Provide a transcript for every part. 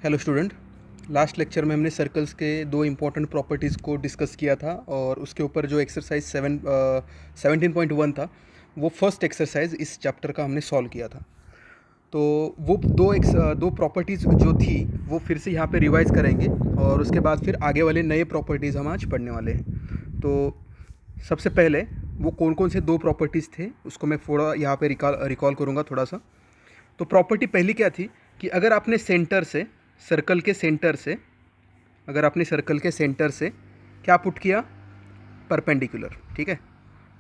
Hello student. Last lecture में हमने circles के दो इम्पॉर्टेंट प्रॉपर्टीज़ को डिस्कस किया था और उसके ऊपर जो एक्सरसाइज 17.1 था वो फर्स्ट एक्सरसाइज इस चैप्टर का हमने सॉल्व किया था। तो वो दो प्रॉपर्टीज़ जो थी वो फिर से यहाँ पे रिवाइज करेंगे और उसके बाद फिर आगे वाले नए प्रॉपर्टीज़ हम आज पढ़ने वाले हैं। तो सबसे पहले वो कौन कौन से दो प्रॉपर्टीज़ थे उसको मैं थोड़ा यहाँ पे रिकॉल करूँगा थोड़ा सा। तो प्रॉपर्टी पहली क्या थी कि अगर आपने सर्कल के सेंटर से अगर आपने सर्कल के सेंटर से क्या पुट किया, परपेंडिकुलर। ठीक है,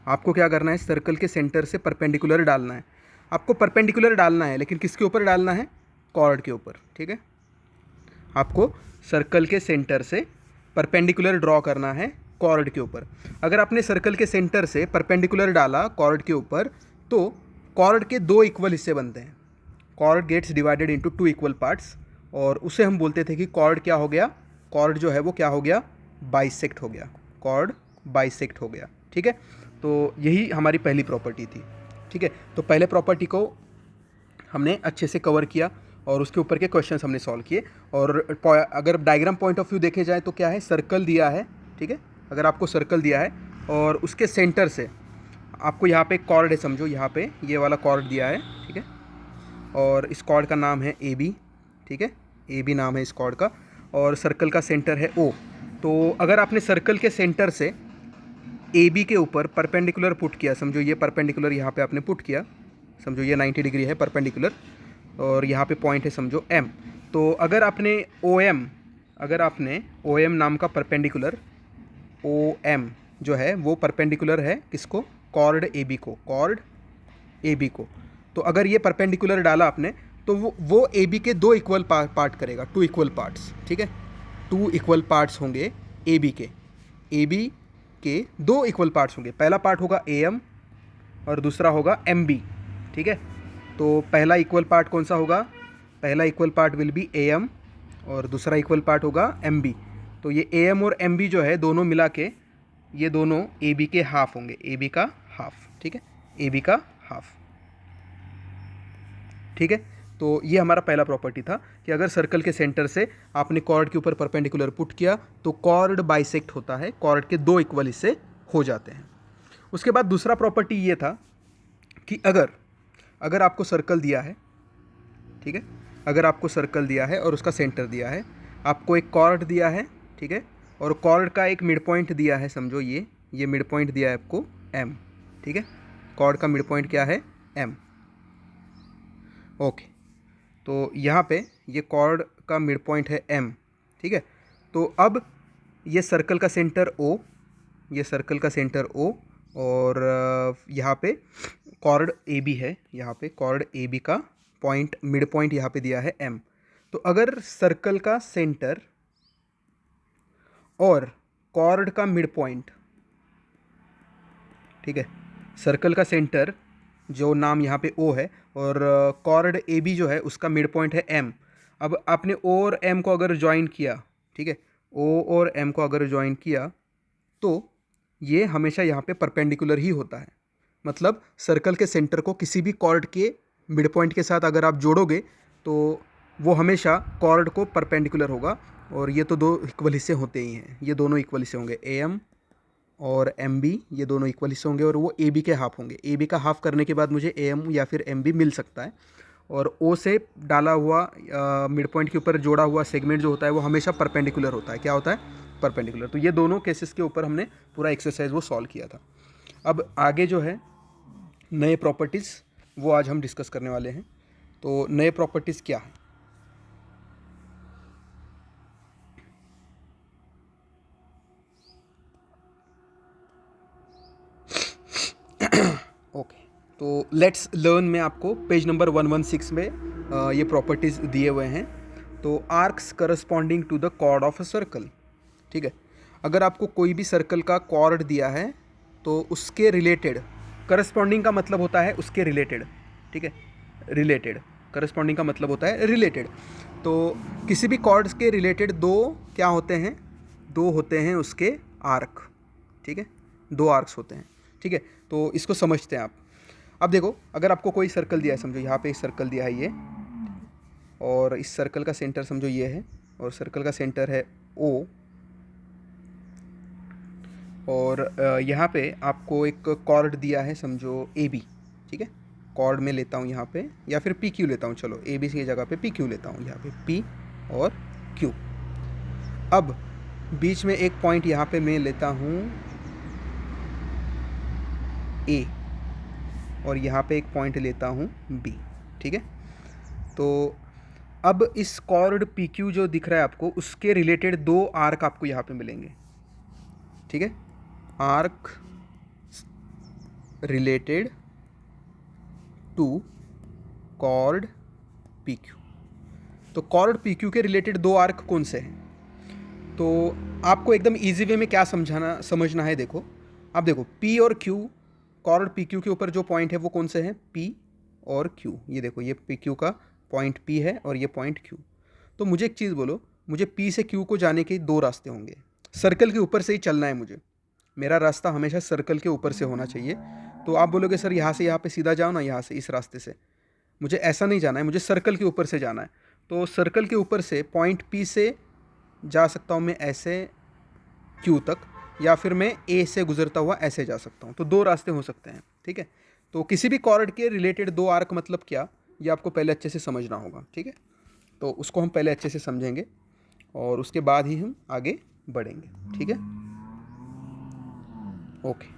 आपको क्या करना है, सर्कल के सेंटर से परपेंडिकुलर डालना है। आपको परपेंडिकुलर डालना है लेकिन किसके ऊपर डालना है, कॉर्ड के ऊपर। ठीक है, आपको सर्कल के सेंटर से परपेंडिकुलर ड्रॉ करना है कॉर्ड के ऊपर। अगर आपने सर्कल के सेंटर से परपेंडिकुलर डाला कॉर्ड के ऊपर तो कॉर्ड के दो इक्वल हिस्से बनते हैं। Chord gets divided into two equal parts और उसे हम बोलते थे कि कॉर्ड क्या हो गया, कॉर्ड जो है वो क्या हो गया, बाइसेक्ट हो गया। कॉर्ड बाइसेक्ट हो गया। ठीक है, तो यही हमारी पहली प्रॉपर्टी थी। ठीक है, तो पहले प्रॉपर्टी को हमने अच्छे से कवर किया और उसके ऊपर के क्वेश्चंस हमने सॉल्व किए। और अगर डायग्राम पॉइंट ऑफ व्यू देखे जाए तो क्या है, सर्कल दिया है। ठीक है, अगर आपको सर्कल दिया है और उसके सेंटर से आपको यहाँ पे कॉर्ड है, समझो यहाँ पे ये वाला कॉर्ड दिया है। ठीक है, और इस कॉर्ड का नाम है ए बी। ठीक है, ए बी नाम है इस कॉर्ड का और सर्कल का सेंटर है ओ। तो अगर आपने सर्कल के सेंटर से ए बी के ऊपर परपेंडिकुलर पुट किया, समझो ये परपेंडिकुलर यहाँ पे आपने पुट किया, समझो ये 90 डिग्री है परपेंडिकुलर और यहाँ पे पॉइंट है समझो एम। तो अगर आपने ओ एम नाम का परपेंडिकुलर, ओ एम जो है वो परपेंडिकुलर है किसको, कॉर्ड ए बी को, कॉर्ड ए बी को। तो अगर ये परपेंडिकुलर डाला आपने तो वो ए बी के दो इक्वल पार्ट करेगा, टू इक्वल पार्ट्स। ठीक है, टू इक्वल पार्ट्स होंगे ए बी के दो इक्वल पार्ट्स होंगे। पहला पार्ट होगा ए एम और दूसरा होगा एम बी। ठीक है, तो पहला इक्वल पार्ट कौन सा होगा, पहला equal part will be A M और दूसरा इक्वल पार्ट होगा एम बी। तो ये ए एम और एम बी जो है दोनों मिला के ये दोनों ए बी के हाफ होंगे, ए बी का हाफ। ठीक है, ए बी का हाफ। ठीक है, तो ये हमारा पहला प्रॉपर्टी था कि अगर सर्कल के सेंटर से आपने कॉर्ड के ऊपर परपेंडिकुलर पुट किया तो कॉर्ड बाइसेक्ट होता है, कॉर्ड के दो इक्वल हिस्से हो जाते हैं। उसके बाद दूसरा प्रॉपर्टी ये था कि अगर आपको सर्कल दिया है, ठीक है, अगर आपको सर्कल दिया है और उसका सेंटर दिया है, आपको एक कॉर्ड दिया है। ठीक है, और कॉर्ड का एक मिड पॉइंट दिया है, समझो ये मिड पॉइंट दिया है आपको एम। ठीक है, कॉर्ड का मिड पॉइंट क्या है, एम। ओके, तो यहाँ पे ये कॉर्ड का मिड पॉइंट है एम। ठीक है, तो अब ये सर्कल का सेंटर ओ, ये सर्कल का सेंटर ओ और यहाँ पे कॉर्ड ए बी है, यहाँ पे कॉर्ड ए बी का पॉइंट, मिड पॉइंट यहाँ पे दिया है एम। तो अगर सर्कल का सेंटर और कॉर्ड का मिड पॉइंट, ठीक है, सर्कल का सेंटर जो नाम यहाँ पे ओ है और कॉर्ड ए बी जो है उसका मिड पॉइंट है एम। अब आपने ओ और एम को अगर ज्वाइन किया, ठीक है, ओ और एम को अगर ज्वाइन किया तो ये हमेशा यहाँ पे परपेंडिकुलर ही होता है। मतलब सर्कल के सेंटर को किसी भी कॉर्ड के मिड पॉइंट के साथ अगर आप जोड़ोगे तो वो हमेशा कॉर्ड को परपेंडिकुलर होगा। और ये तो दो इक्वल हिस्से होते ही हैं, ये दोनों इक्वल हिस्से होंगे, ए एम और एम बी, ये दोनों इक्वल हिस्से होंगे और वो ए बी के हाफ होंगे। ए बी का हाफ करने के बाद मुझे ए एम या फिर एम बी मिल सकता है। और ओ से डाला हुआ मिड पॉइंट के ऊपर जोड़ा हुआ सेगमेंट जो होता है वो हमेशा परपेंडिकुलर होता है। क्या होता है, परपेंडिकुलर। तो ये दोनों केसेस के ऊपर हमने पूरा एक्सरसाइज वो सॉल्व किया था। अब आगे जो है नए प्रॉपर्टीज़ वो आज हम डिस्कस करने वाले हैं। तो नए प्रॉपर्टीज़ क्या है, ओके, तो लेट्स लर्न में आपको पेज नंबर 116 में ये प्रॉपर्टीज़ दिए हुए हैं। तो arcs corresponding to the chord of a circle. ठीक है, अगर आपको कोई भी सर्कल का कॉर्ड दिया है तो उसके रिलेटेड, करस्पॉन्डिंग का मतलब होता है उसके रिलेटेड। ठीक है, रिलेटेड, करस्पॉन्डिंग का मतलब होता है रिलेटेड। तो किसी भी कॉर्ड्स के रिलेटेड दो क्या होते हैं, दो होते हैं उसके आर्क। ठीक है, दो आर्क्स होते हैं। ठीक है, तो इसको समझते हैं आप। अब देखो, अगर आपको कोई सर्कल दिया है, समझो यहाँ पे सर्कल दिया है, और इस सर्कल का सेंटर समझो ये है, और सर्कल का सेंटर है O, और यहाँ पे आपको एक कॉर्ड दिया है समझो AB, ठीक है। कॉर्ड में लेता हूँ यहाँ पे, या फिर PQ लेता हूँ, चलो ABC की जगह पे PQ लेता हूँ, यहाँ पे P और Q। अब बीच में एक पॉइंट यहाँ पे मैं लेता हूँ A, और यहाँ पे एक पॉइंट लेता हूँ B, ठीक है। तो अब इस कॉर्ड PQ जो दिख रहा है आपको, उसके रिलेटेड दो आर्क आपको यहाँ पे मिलेंगे, ठीक है। Arc related to chord PQ। तो कॉर्ड PQ के रिलेटेड दो आर्क कौन से हैं? तो आपको एकदम इजी वे में क्या समझना है, देखो अब देखो P और Q, कॉर्ड PQ के ऊपर जो पॉइंट है वो कौन से हैं? P और Q। ये देखो, ये PQ का पॉइंट P है और ये पॉइंट Q। तो मुझे एक चीज़ बोलो, मुझे P से Q को जाने के दो रास्ते होंगे। सर्कल के ऊपर से ही चलना है मुझे, मेरा रास्ता हमेशा सर्कल के ऊपर से होना चाहिए। तो आप बोलोगे सर यहाँ से यहाँ पे सीधा जाओ ना, यहाँ से इस रास्ते से। मुझे ऐसा नहीं जाना है, मुझे सर्कल के ऊपर से जाना है। तो सर्कल के ऊपर से पॉइंट P से जा सकता हूँ मैं ऐसे Q तक, या फिर मैं A से गुजरता हुआ ऐसे जा सकता हूँ। तो दो रास्ते हो सकते हैं, ठीक है। तो किसी भी कॉर्ड के रिलेटेड दो आर्क मतलब क्या, ये आपको पहले अच्छे से समझना होगा, ठीक है। तो उसको हम पहले अच्छे से समझेंगे और उसके बाद ही हम आगे बढ़ेंगे, ठीक है। ओके,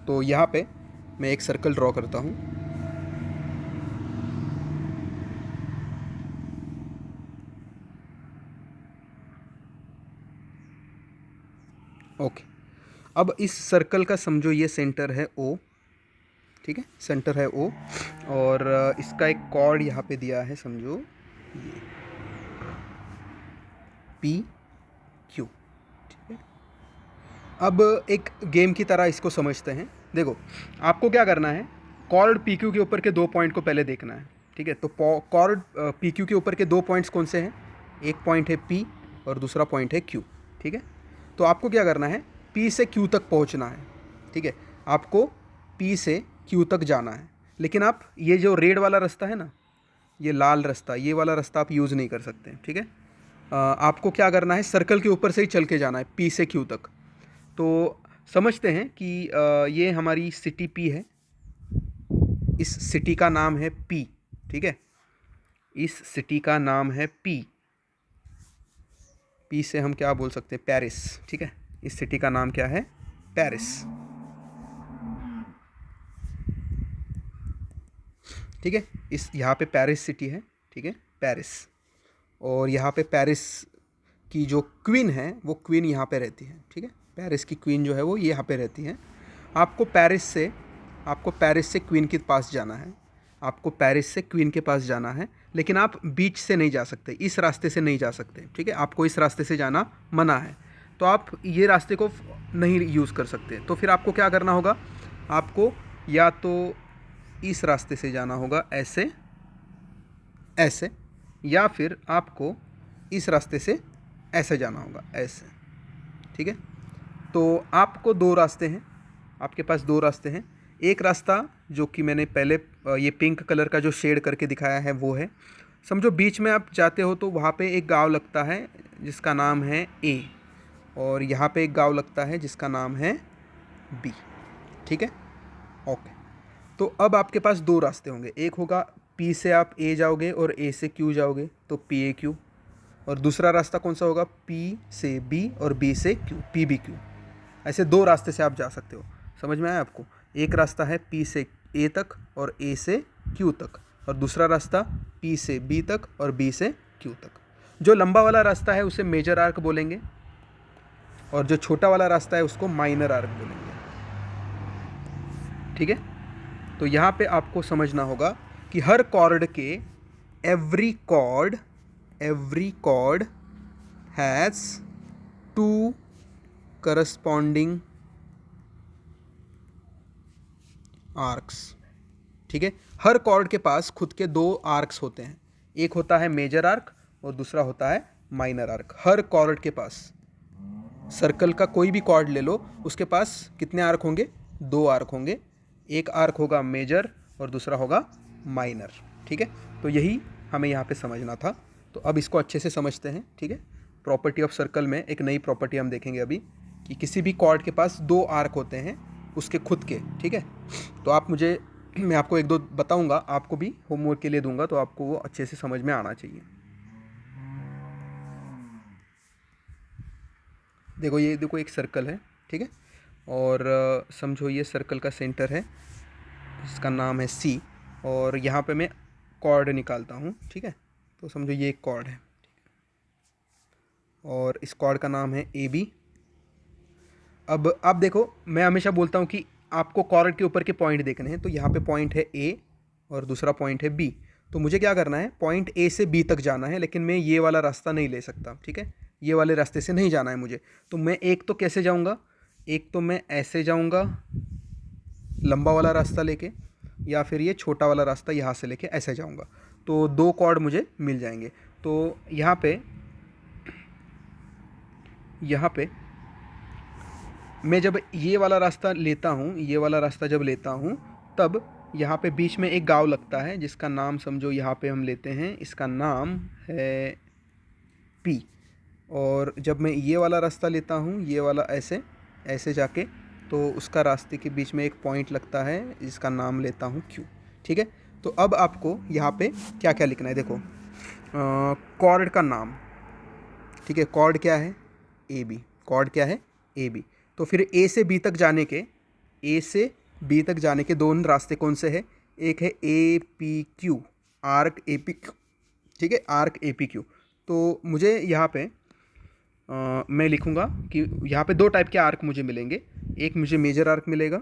तो यहाँ पे मैं एक सर्कल ड्रॉ करता हूँ। ओके, अब इस सर्कल का समझो ये सेंटर है O, ठीक है, सेंटर है O, और इसका एक कॉर्ड यहाँ पे दिया है समझो ये PQ, ठीक है। अब एक गेम की तरह इसको समझते हैं। देखो आपको क्या करना है, कॉर्ड PQ के ऊपर के दो पॉइंट को पहले देखना है, ठीक है। तो कॉर्ड PQ के ऊपर के दो पॉइंट्स कौन से हैं? एक पॉइंट है P और दूसरा पॉइंट है Q, ठीक है। तो आपको क्या करना है, P से Q तक पहुंचना है, ठीक है। आपको P से Q तक जाना है, लेकिन आप ये जो रेड वाला रास्ता है ना, ये लाल रास्ता, ये वाला रास्ता आप यूज़ नहीं कर सकते, ठीक है। आपको क्या करना है, सर्कल के ऊपर से ही चल के जाना है P से Q तक। तो समझते हैं कि ये हमारी सिटी P है, इस सिटी का नाम है P, ठीक है। इस सिटी का नाम है P। P से हम क्या बोल सकते हैं? पेरिस, ठीक है। इस सिटी का नाम क्या है? पेरिस, ठीक है। इस यहाँ पे पेरिस सिटी है, ठीक है, पेरिस। और यहाँ पे पेरिस की जो क्वीन है वो क्वीन यहाँ पे रहती है, ठीक है। पेरिस की क्वीन जो है वो यहाँ पे रहती है। आपको पेरिस से क्वीन के पास जाना है, आपको पेरिस से क्वीन के पास जाना है, लेकिन आप बीच से नहीं जा सकते, इस रास्ते से नहीं जा सकते, ठीक है। आपको इस रास्ते से जाना मना है, तो आप ये रास्ते को नहीं यूज़ कर सकते। तो फिर आपको क्या करना होगा, आपको या तो इस रास्ते से जाना होगा ऐसे ऐसे, या फिर आपको इस रास्ते से ऐसे जाना होगा ऐसे, ठीक है। तो आपको दो रास्ते हैं, आपके पास दो रास्ते हैं। एक रास्ता जो कि मैंने पहले ये पिंक कलर का जो शेड करके दिखाया है वो है। समझो बीच में आप जाते हो तो वहाँ पे एक गांव लगता है जिसका नाम है A, और यहाँ पे एक गांव लगता है जिसका नाम है B, ठीक है। ओके, तो अब आपके पास दो रास्ते होंगे, एक होगा P से आप A जाओगे और A से Q जाओगे तो PAQ, और दूसरा रास्ता कौन सा होगा? P से B और B से Q, PBQ। ऐसे दो रास्ते से आप जा सकते हो, समझ में आया आपको? एक रास्ता है P से A तक और A से Q तक, और दूसरा रास्ता P से B तक और B से Q तक। जो लंबा वाला रास्ता है उसे मेजर आर्क बोलेंगे, और जो छोटा वाला रास्ता है उसको माइनर आर्क बोलेंगे, ठीक है। तो यहाँ पे आपको समझना होगा कि हर कॉर्ड के every chord has two corresponding arcs, ठीक है। हर कॉर्ड के पास खुद के दो आर्क्स होते हैं, एक होता है मेजर आर्क और दूसरा होता है माइनर आर्क। हर कॉर्ड के पास, सर्कल का कोई भी कॉर्ड ले लो, उसके पास कितने आर्क होंगे? दो आर्क होंगे। एक आर्क होगा मेजर और दूसरा होगा माइनर। ठीक है, तो यही हमें यहाँ पे समझना था। तो अब इसको अच्छे से समझते हैं। ठीक है, प्रॉपर्टी ऑफ सर्कल में एक नई प्रॉपर्टी हम देखेंगे अभी, कि किसी भी कॉर्ड के पास दो आर्क होते हैं उसके खुद के। ठीक है, तो आप मुझे, मैं आपको एक दो बताऊंगा, आपको भी होमवर्क के लिए दूंगा, तो आपको वो अच्छे से समझ में आना चाहिए। देखो, ये देखो एक सर्कल है। ठीक है, और समझो ये सर्कल का सेंटर है, इसका नाम है सी, और यहाँ पे मैं कॉर्ड निकालता हूँ। ठीक है, तो समझो ये एक कॉर्ड है और इस कॉर्ड का नाम है ए बी। अब देखो, मैं हमेशा बोलता हूँ कि आपको कॉर्ड के ऊपर के पॉइंट देखने हैं, तो यहाँ पे पॉइंट है ए और दूसरा पॉइंट है बी। तो मुझे क्या करना है, पॉइंट ए से बी तक जाना है, लेकिन मैं ये वाला रास्ता नहीं ले सकता। ठीक है, ये वाले रास्ते से नहीं जाना है मुझे। तो मैं एक तो कैसे जाऊँगा, एक तो मैं ऐसे जाऊँगा लंबा वाला रास्ता लेके, या फिर ये छोटा वाला रास्ता यहाँ से लेके ऐसे जाऊँगा। तो दो कॉर्ड मुझे मिल जाएंगे। तो यहाँ पे मैं जब ये वाला रास्ता लेता हूँ, ये वाला रास्ता जब लेता हूँ, तब यहाँ पे बीच में एक गांव लगता है जिसका नाम समझो यहाँ पे हम लेते हैं, इसका नाम है पी। और जब मैं ये वाला रास्ता लेता हूँ, ये वाला ऐसे ऐसे जाके, तो उसका रास्ते के बीच में एक पॉइंट लगता है जिसका नाम लेता हूँ क्यू। ठीक है, तो अब आपको यहाँ पे क्या क्या लिखना है, देखो, कॉर्ड का नाम। ठीक है, कॉर्ड क्या है, ए बी। कॉर्ड क्या है, ए बी। तो फिर ए से बी तक जाने के, ए से बी तक जाने के दोनों रास्ते कौन से हैं, एक है A P Q, arc A P Q. ठीक है, आर्क ए पी क्यू। तो मुझे यहाँ पे मैं लिखूँगा कि यहाँ पे दो टाइप के आर्क मुझे मिलेंगे, एक मुझे मेजर आर्क मिलेगा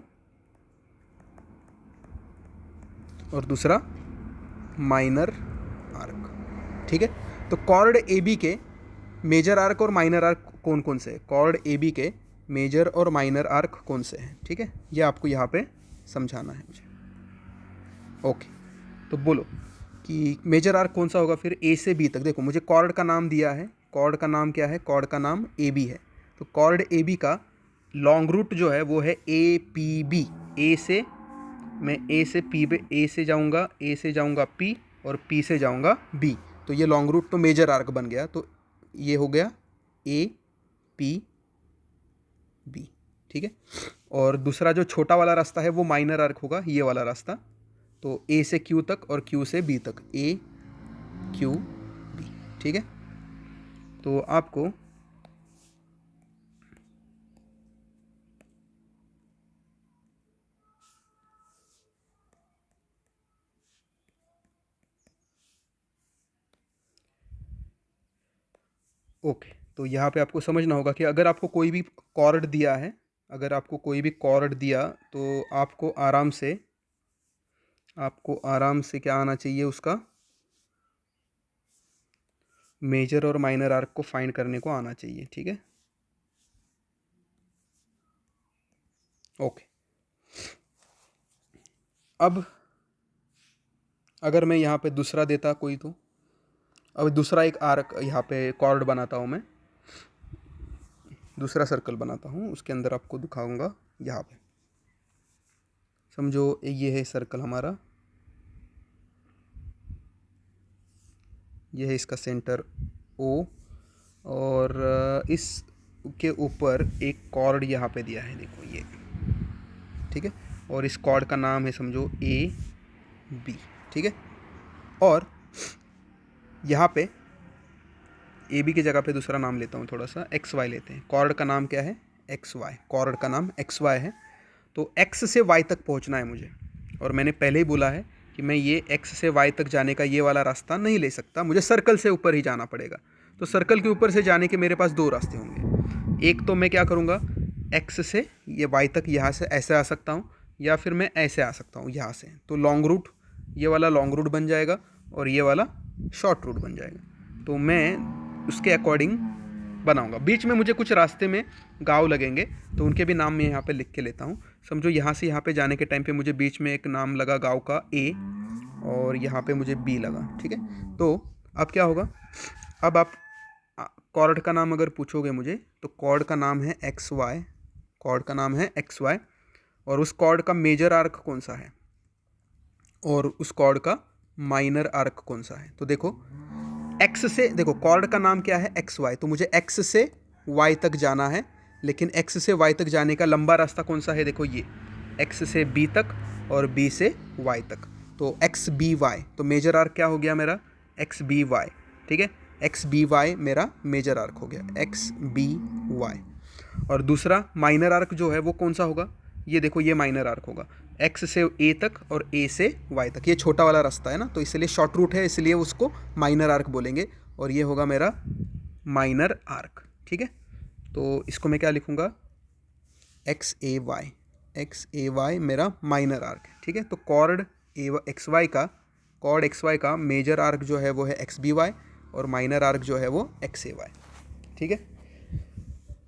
और दूसरा माइनर आर्क। ठीक है, तो कॉर्ड ए बी के मेजर आर्क और माइनर आर्क कौन कौन से हैं, कॉर्ड ए बी के मेजर और माइनर आर्क कौन से हैं। ठीक है, ये आपको यहाँ पे समझाना है मुझे। ओके, तो बोलो कि मेजर आर्क कौन सा होगा फिर ए से बी तक। देखो, मुझे कॉर्ड का नाम दिया है, कॉर्ड का नाम क्या है, कॉर्ड का नाम ए बी है। तो कॉर्ड ए बी का लॉन्ग रूट जो है वो है ए पी बी। ए से मैं ए से पी पे, ए से जाऊँगा, ए से जाऊँगा पी, और पी से जाऊँगा बी। तो ये लॉन्ग रूट तो मेजर आर्क बन गया। तो ये हो गया ए पी बी। ठीक है, और दूसरा जो छोटा वाला रास्ता है वो माइनर आर्क होगा, ये वाला रास्ता। तो ए से क्यू तक और क्यू से बी तक, ए क्यू बी। ठीक है, तो आपको ओके, तो यहाँ पे आपको समझना होगा कि अगर आपको कोई भी कॉर्ड दिया है, अगर आपको कोई भी कॉर्ड दिया, तो आपको आराम से क्या आना चाहिए, उसका मेजर और माइनर आर्क को फाइंड करने को आना चाहिए। ठीक है, ओके। अब अगर मैं यहाँ पे दूसरा देता कोई, तो अब दूसरा एक आर्क यहाँ पे कॉर्ड बनाता हूँ मैं, दूसरा सर्कल बनाता हूँ, उसके अंदर आपको दिखाऊंगा। यहाँ पे समझो ये है सर्कल हमारा, ये है इसका सेंटर ओ, और इस के ऊपर एक कॉर्ड यहाँ पे दिया है, देखो ये। ठीक है, और इस कॉर्ड का नाम है समझो ए बी। ठीक है, और यहाँ पे ए बी की जगह पे दूसरा नाम लेता हूँ, थोड़ा सा एक्स वाई लेते हैं। कॉर्ड का नाम क्या है, एक्स वाई। कॉर्ड का नाम एक्स वाई है। तो एक्स से वाई तक पहुँचना है मुझे, और मैंने पहले ही बोला है कि मैं ये एक्स से वाई तक जाने का ये वाला रास्ता नहीं ले सकता, मुझे सर्कल से ऊपर ही जाना पड़ेगा। तो सर्कल के ऊपर से जाने के मेरे पास दो रास्ते होंगे। एक तो मैं क्या करूँगा, एक्स से ये वाई तक यहाँ से ऐसे आ सकता हूँ, या फिर मैं ऐसे आ सकता हूँ यहाँ से। तो लॉन्ग रूट, ये वाला लॉन्ग रूट बन जाएगा और ये वाला शॉर्ट रूट बन जाएगा। तो मैं उसके अकॉर्डिंग बनाऊंगा। बीच में मुझे कुछ रास्ते में गांव लगेंगे, तो उनके भी नाम मैं यहाँ पे लिख के लेता हूँ। समझो यहाँ से यहाँ पे जाने के टाइम पे मुझे बीच में एक नाम लगा गांव का ए, और यहाँ पे मुझे बी लगा। ठीक है, तो अब क्या होगा, अब आप कॉर्ड का नाम अगर पूछोगे मुझे, तो कॉर्ड का नाम है एक्स वाई। कॉर्ड का नाम है एक्स वाई, और उस कॉर्ड का मेजर आर्क कौन सा है, और उस कॉर्ड का माइनर आर्क कौन सा है। तो देखो एक्स से, देखो कॉर्ड का नाम क्या है, एक्स वाई, तो मुझे एक्स से वाई तक जाना है, लेकिन एक्स से वाई तक जाने का लंबा रास्ता कौन सा है, देखो ये एक्स से बी तक और बी से वाई तक, तो एक्स बी वाई, तो मेजर आर्क क्या हो गया मेरा, एक्स बी वाई। ठीक है, एक्स बी वाई मेरा मेजर आर्क हो गया, एक्स बी वाई। और दूसरा माइनर आर्क जो है वो कौन सा होगा, ये देखो ये माइनर आर्क होगा, एक्स से ए तक और ए से वाई तक, ये छोटा वाला रास्ता है ना, तो इसलिए शॉर्ट रूट है, इसलिए उसको माइनर आर्क बोलेंगे, और ये होगा मेरा माइनर आर्क। ठीक है, तो इसको मैं क्या लिखूँगा, एक्स ए वाई, एक्स ए वाई मेरा माइनर आर्क है। ठीक है, तो कॉर्ड ए एक्स वाई का, कॉर्ड एक्स वाई का मेजर आर्क जो है वो है एक्स बी वाई, और माइनर आर्क जो है वो एक्स ए वाई। ठीक है,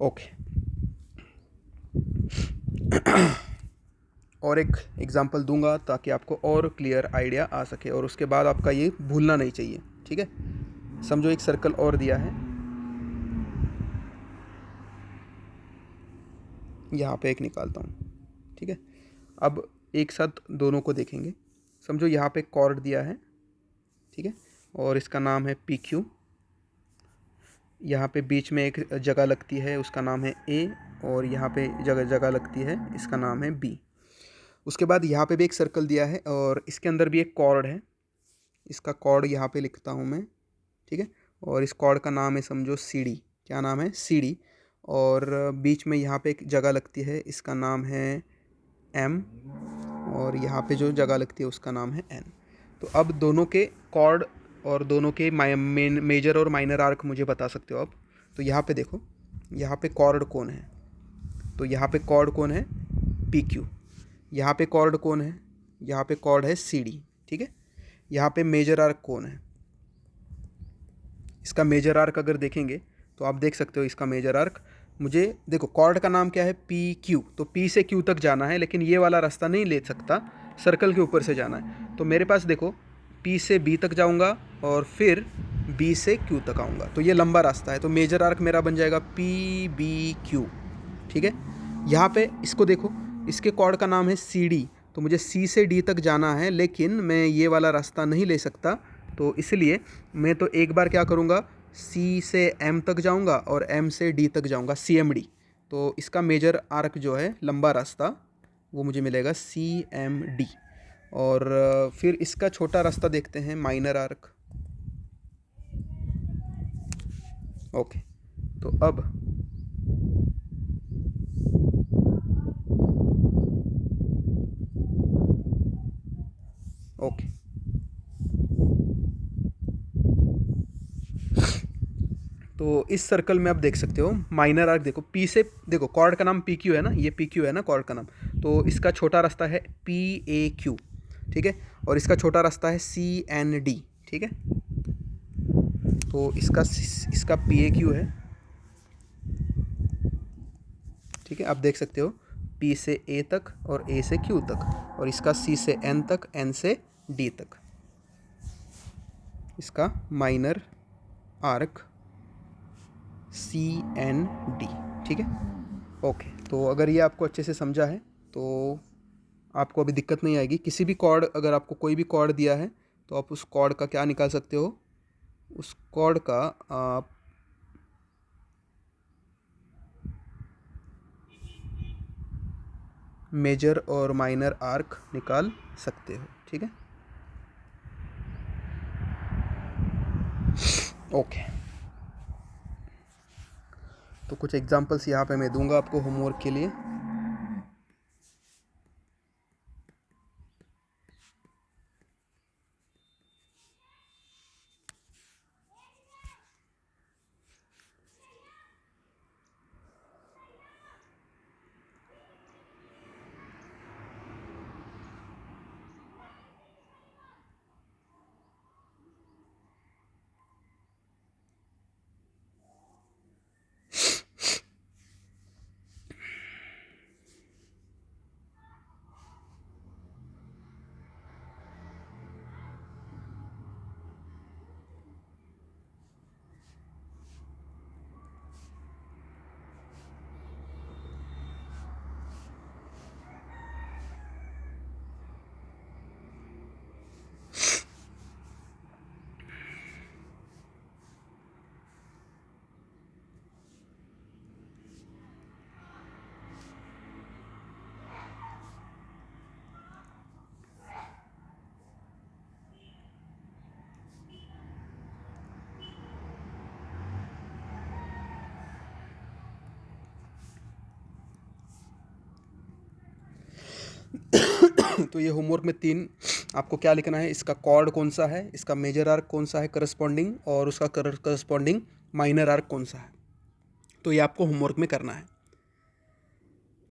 ओके। और एक एग्जांपल दूंगा ताकि आपको और क्लियर आइडिया आ सके, और उसके बाद आपका ये भूलना नहीं चाहिए। ठीक है, समझो एक सर्कल और दिया है, यहाँ पे एक निकालता हूँ। ठीक है, अब एक साथ दोनों को देखेंगे। समझो यहाँ पे कॉर्ड दिया है, ठीक है, और इसका नाम है पी क्यू। यहाँ पे बीच में एक जगह लगती है, उसका नाम है ए, और यहाँ पे जगह जगह लगती है, इसका नाम है बी। उसके बाद यहाँ पे भी एक सर्कल दिया है, और इसके अंदर भी एक कॉर्ड है, इसका कॉर्ड यहाँ पे लिखता हूँ मैं। ठीक है, और इस कॉर्ड का नाम है समझो सी डी, क्या नाम है, सी डी। और बीच में यहाँ पे एक जगह लगती है, इसका नाम है एम, और यहाँ पे जो जगह लगती है उसका नाम है एन। तो अब दोनों के कॉर्ड और दोनों के मेजर और माइनर आर्क मुझे बता सकते हो आप। तो यहाँ पे देखो, यहाँ पे कॉर्ड कौन है, तो यहाँ पे कॉर्ड कौन है, पी क्यू। यहाँ पे कॉर्ड कौन है, यहाँ पे कॉर्ड है सी डी। ठीक है, यहाँ पे मेजर आर्क कौन है, इसका मेजर आर्क अगर देखेंगे तो आप देख सकते हो इसका मेजर आर्क, मुझे देखो कॉर्ड का नाम क्या है, पी क्यू, तो पी से क्यू तक जाना है, लेकिन ये वाला रास्ता नहीं ले सकता, सर्कल के ऊपर से जाना है। तो मेरे पास देखो पी से बी तक जाऊंगा और फिर बी से क्यू तक आऊँगा, तो ये लंबा रास्ता है, तो मेजर आर्क मेरा बन जाएगा पी बी क्यू। ठीक है, यहाँ पे इसको देखो, इसके कॉर्ड का नाम है सी डी, तो मुझे सी से डी तक जाना है, लेकिन मैं ये वाला रास्ता नहीं ले सकता, तो इसलिए मैं तो एक बार क्या करूँगा, सी से एम तक जाऊँगा और एम से डी तक जाऊँगा, सी एम डी। तो इसका मेजर आर्क जो है लंबा रास्ता, वो मुझे मिलेगा सी एम डी। और फिर इसका छोटा रास्ता देखते हैं, माइनर आर्क। ओके, तो अब ओके, तो इस सर्कल में आप देख सकते हो माइनर आर्क, देखो पी से, देखो कॉर्ड का नाम पी क्यू है ना, ये पी क्यू है ना कॉर्ड का नाम, तो इसका छोटा रास्ता है पी ए क्यू। ठीक है, और इसका छोटा रास्ता है सी एन डी। ठीक है, तो इसका पी ए क्यू है। ठीक है, आप देख सकते हो पी से ए तक और ए से क्यू तक, और इसका सी से एन तक, एन से डी तक, इसका minor arc C N D. ठीक है, ओके। तो अगर ये आपको अच्छे से समझा है तो आपको अभी दिक्कत नहीं आएगी। किसी भी कॉर्ड, अगर आपको कोई भी कॉर्ड दिया है तो आप उस कॉर्ड का क्या निकाल सकते हो, उस कॉर्ड का आप मेजर और माइनर आर्क निकाल सकते हो। ठीक है, ओके। तो कुछ एग्जांपल्स यहाँ पे मैं दूंगा आपको होमवर्क के लिए। तो ये होमवर्क में 3 आपको क्या लिखना है, इसका कॉर्ड कौन सा है, इसका मेजर आर्क कौन सा है करस्पॉन्डिंग, और उसका करस्पॉन्डिंग माइनर आर्क कौन सा है। तो ये आपको होमवर्क में करना है।